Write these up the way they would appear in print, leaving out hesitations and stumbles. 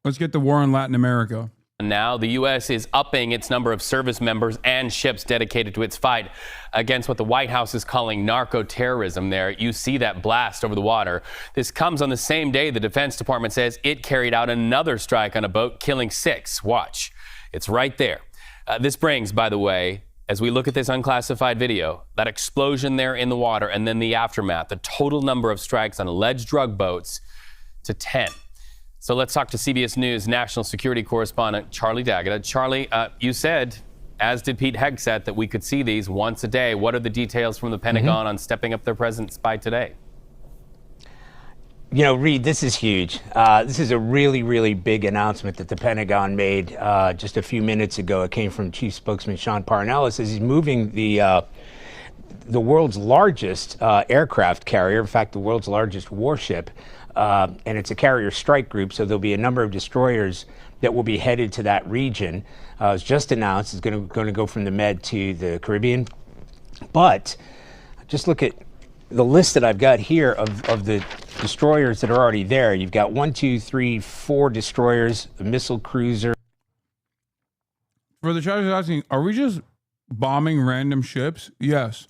Let's get the war in Latin America. Now, the U.S. is upping its number of service members and ships dedicated to its fight against what the White House is calling narco-terrorism there. You see that blast over the water. This comes on the same day the Defense Department says it carried out another strike on a boat, killing 6. Watch. It's right there. This brings, by the way, as we look at this unclassified video, that explosion there in the water and then the aftermath, the total number of strikes on alleged drug boats to 10. So let's talk to CBS News national security correspondent Charlie D'Agata. Charlie, you said, as did Pete Hegseth, that we could see these once a day. What are the details from the Pentagon on stepping up their presence by today? You know, Reed, this is huge. This is a really, really big announcement that the Pentagon made just a few minutes ago. It came from Chief Spokesman Sean Parnell. It says he's moving the world's largest aircraft carrier, in fact, the world's largest warship, and it's a carrier strike group, so there'll be a number of destroyers that will be headed to that region. It's just announced it's going to go from the Med to the Caribbean. But just look at the list that I've got here of the destroyers that are already there. You've got 1, 2, 3, 4 destroyers, a missile cruiser. For the Charlie is asking, are we just bombing random ships? Yes.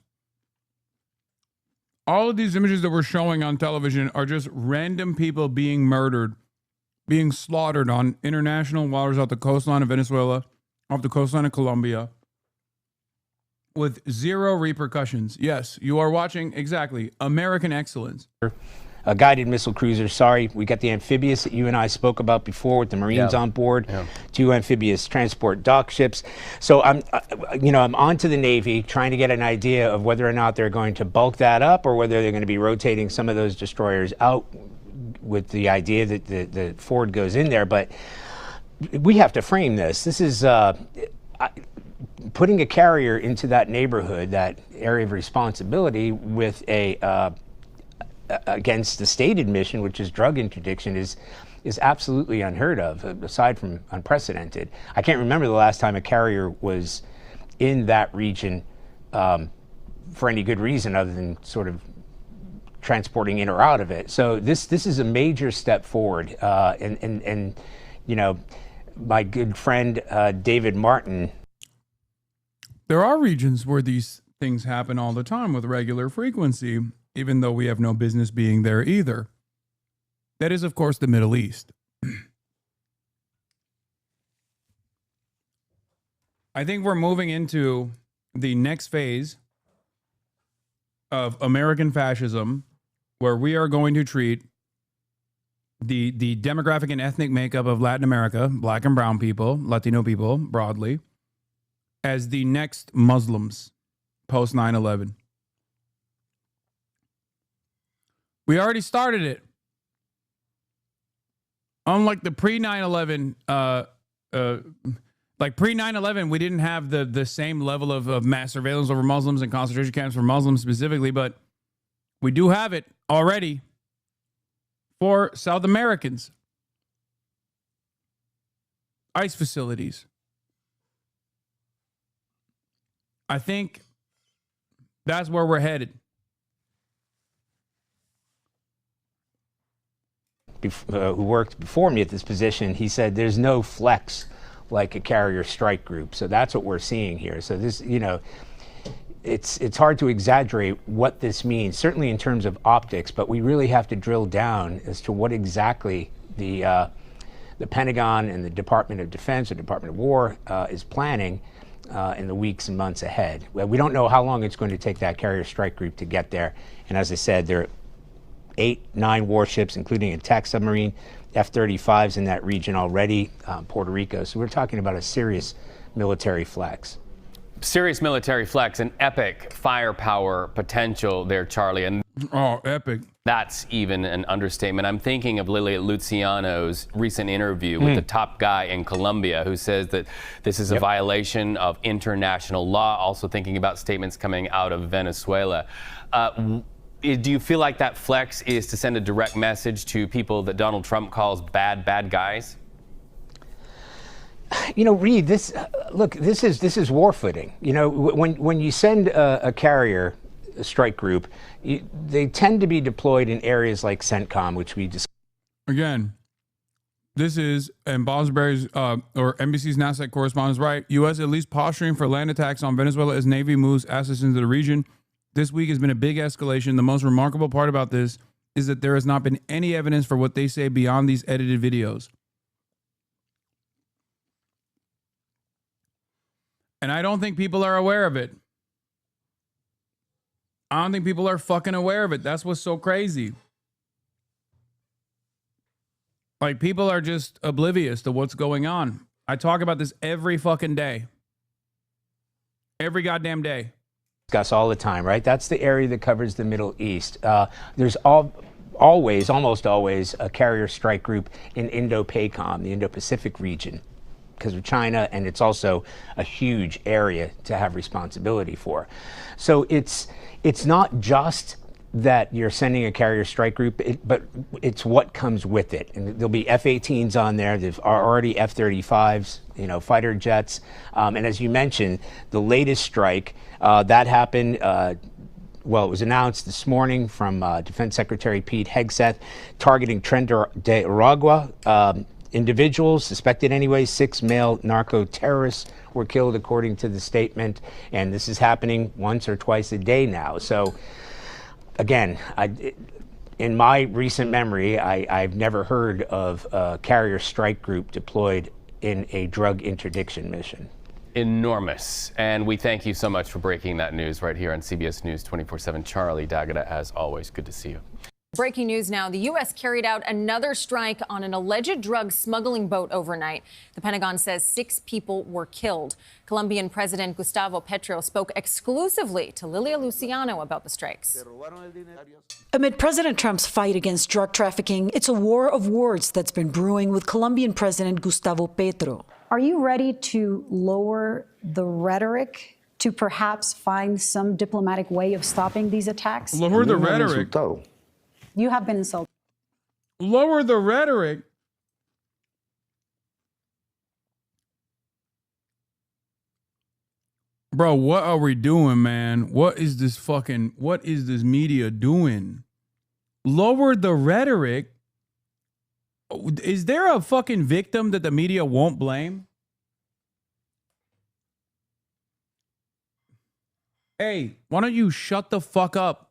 All of these images that we're showing on television are just random people being murdered, being slaughtered on international waters off the coastline of Venezuela, off the coastline of Colombia, with zero repercussions. Yes, you are watching exactly American excellence. A guided missile cruiser. Sorry, we got the amphibious that you and I spoke about before with the Marines on board. 2 amphibious transport dock ships. So I'm on to the Navy trying to get an idea of whether or not they're going to bulk that up or whether they're going to be rotating some of those destroyers out with the idea that the Ford goes in there. But we have to frame this. This is putting a carrier into that neighborhood, that area of responsibility with against the stated mission, which is drug interdiction, is absolutely unheard of, aside from unprecedented. I can't remember the last time a carrier was in that region for any good reason other than sort of transporting in or out of it. So this is a major step forward. And you know, my good friend David Martin. There are regions where these things happen all the time with regular frequency, even though we have no business being there either. That is, of course, the Middle East. I think we're moving into the next phase of American fascism, where we are going to treat the demographic and ethnic makeup of Latin America, black and brown people, Latino people broadly, as the next Muslims post 9/11. We already started it. Unlike the pre 9/11, like pre 9/11, we didn't have the same level of mass surveillance over Muslims and concentration camps for Muslims specifically, but we do have it already for South Americans. ICE facilities. I think that's where we're headed. Who worked before me at this position, he said there's no flex like a carrier strike group. So that's what we're seeing here. So this, you know, it's hard to exaggerate what this means, certainly in terms of optics, but we really have to drill down as to what exactly the Pentagon and the Department of Defense, the Department of War is planning in the weeks and months ahead. Well, we don't know how long it's going to take that carrier strike group to get there. And as I said, there are 8, 9 warships, including a attack submarine, F-35s in that region already, Puerto Rico. So we're talking about a serious military flex. Serious military flex, an epic firepower potential there, Charlie. And oh, epic. That's even an understatement. I'm thinking of Lilia Luciano's recent interview with the top guy in Colombia who says that this is a violation of international law. Also thinking about statements coming out of Venezuela. Do you feel like that flex is to send a direct message to people that Donald Trump calls bad guys? You know, Reed, this is war footing. You know, when you send a carrier strike group, they tend to be deployed in areas like CENTCOM, which we discussed. Again, This is, and Bosberry's or NBC's NASDAQ correspondent is right. U.S. at least posturing for land attacks on Venezuela as Navy moves assets into the region. This week has been a big escalation. The most remarkable part about this is that there has not been any evidence for what they say beyond these edited videos. And I don't think people are aware of it. I don't think people are fucking aware of it. That's what's so crazy. Like, people are just oblivious to what's going on. I talk about this every fucking day. Every goddamn day. Discuss all the time, right? That's the area that covers the Middle East. There's almost always a carrier strike group in Indo-PACOM, the Indo-Pacific region, because of China, and it's also a huge area to have responsibility for. So it's not just that you're sending a carrier strike group, but it's what comes with it. And there'll be F-18s on there. There are already F-35s, fighter jets. And as you mentioned, the latest strike, that happened, it was announced this morning from Defense Secretary Pete Hegseth, targeting Tren de Aragua. Individuals, suspected anyway, 6 male narco terrorists were killed, according to the statement. And this is happening once or twice a day now. So, again, in my recent memory, I've never heard of a carrier strike group deployed in a drug interdiction mission. Enormous. And we thank you so much for breaking that news right here on CBS News 24/7. Charlie D'Agata, as always, good to see you. Breaking news now. The U.S. carried out another strike on an alleged drug smuggling boat overnight. The Pentagon says 6 people were killed. Colombian President Gustavo Petro spoke exclusively to Lilia Luciano about the strikes. Amid President Trump's fight against drug trafficking, it's a war of words that's been brewing with Colombian President Gustavo Petro. Are you ready to lower the rhetoric to perhaps find some diplomatic way of stopping these attacks? Lower the rhetoric. You have been insulted. Lower the rhetoric. Bro, what are we doing, man? What is this media doing? Lower the rhetoric? Is there a fucking victim that the media won't blame? Hey, why don't you shut the fuck up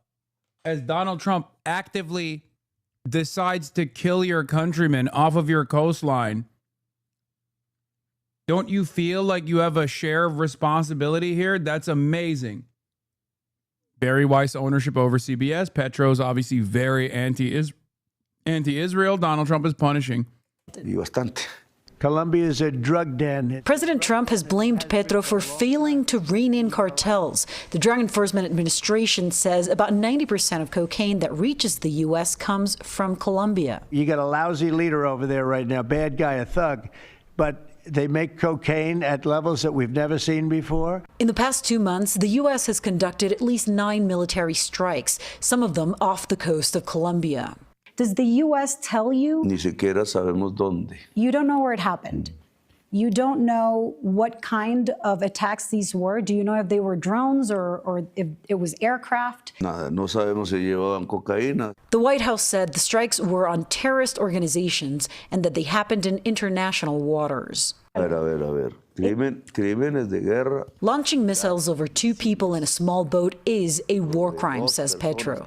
as Donald Trump actively decides to kill your countrymen off of your coastline? Don't you feel like you have a share of responsibility here? That's amazing. Barry Weiss ownership over CBS. Petro's obviously very anti-Israel. Donald Trump is punishing. Colombia is a drug den. President Trump has blamed Petro for failing to rein in cartels. The Drug Enforcement Administration says about 90% of cocaine that reaches the U.S. comes from Colombia. You got a lousy leader over there right now, bad guy, a thug, but they make cocaine at levels that we've never seen before. In the past 2 months, the U.S. has conducted at least 9 military strikes, some of them off the coast of Colombia. Does the U.S. tell you? Ni siquiera sabemos dónde. You don't know where it happened. You don't know what kind of attacks these were. Do you know if they were drones or if it was aircraft? Nada, no sabemos si llevaban cocaína. The White House said the strikes were on terrorist organizations and that they happened in international waters. A ver. Crímenes de guerra. Launching missiles over 2 people in a small boat is a war crime, says Petro.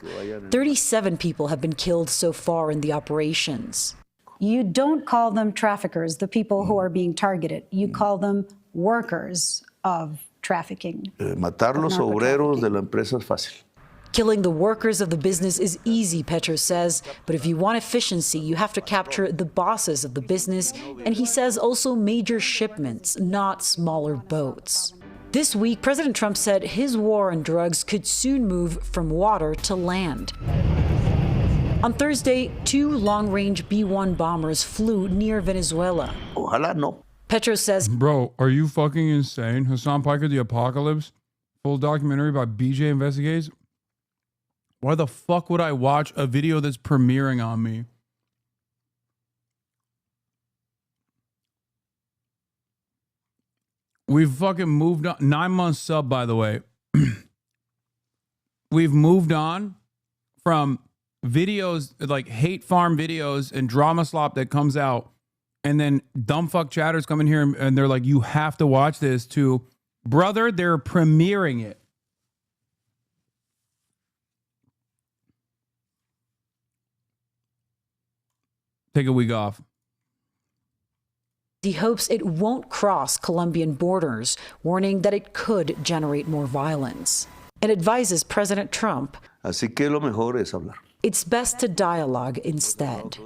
37 people have been killed so far in the operations. You don't call them traffickers, the people who are being targeted. You call them workers of trafficking. Matar los obreros de la empresa es fácil. Killing the workers of the business is easy, Petro says, but if you want efficiency, you have to capture the bosses of the business, and he says also major shipments, not smaller boats. This week, President Trump said his war on drugs could soon move from water to land. On Thursday, 2 long-range B-1 bombers flew near Venezuela. Ojalá no. Petro says, Bro, are you fucking insane? Hassan Piker, The Apocalypse, full documentary by BJ Investigates. Why the fuck would I watch a video that's premiering on me? We've fucking moved on. 9 months sub, by the way. We've moved on from videos like hate farm videos and drama slop that comes out And then dumb fuck chatters come in here and they're like, you have to watch this to, brother, they're premiering it. Take a week off. He hopes it won't cross Colombian borders, warning that it could generate more violence. And advises President Trump, Así que lo mejor es hablar. it's best to dialogue instead.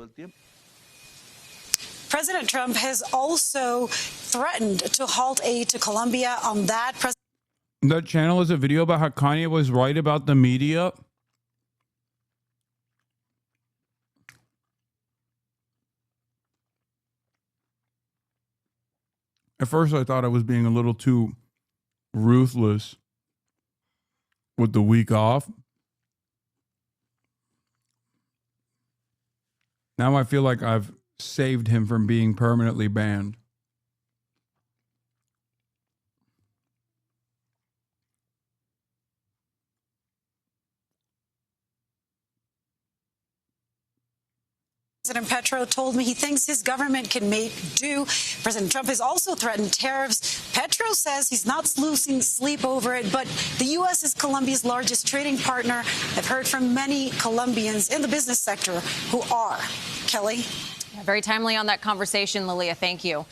President Trump has also threatened to halt aid to Colombia. On that, That channel is a video about how Kanye was right about the media. At first, I thought I was being a little too ruthless with the week off. Now I feel like I've saved him from being permanently banned. President Petro told me he thinks his government can make do. President Trump has also threatened tariffs. Petro says he's not losing sleep over it, but the U.S. is Colombia's largest trading partner. I've heard from many Colombians in the business sector who are. Kelly? Very timely on that conversation, Lilia. Thank you.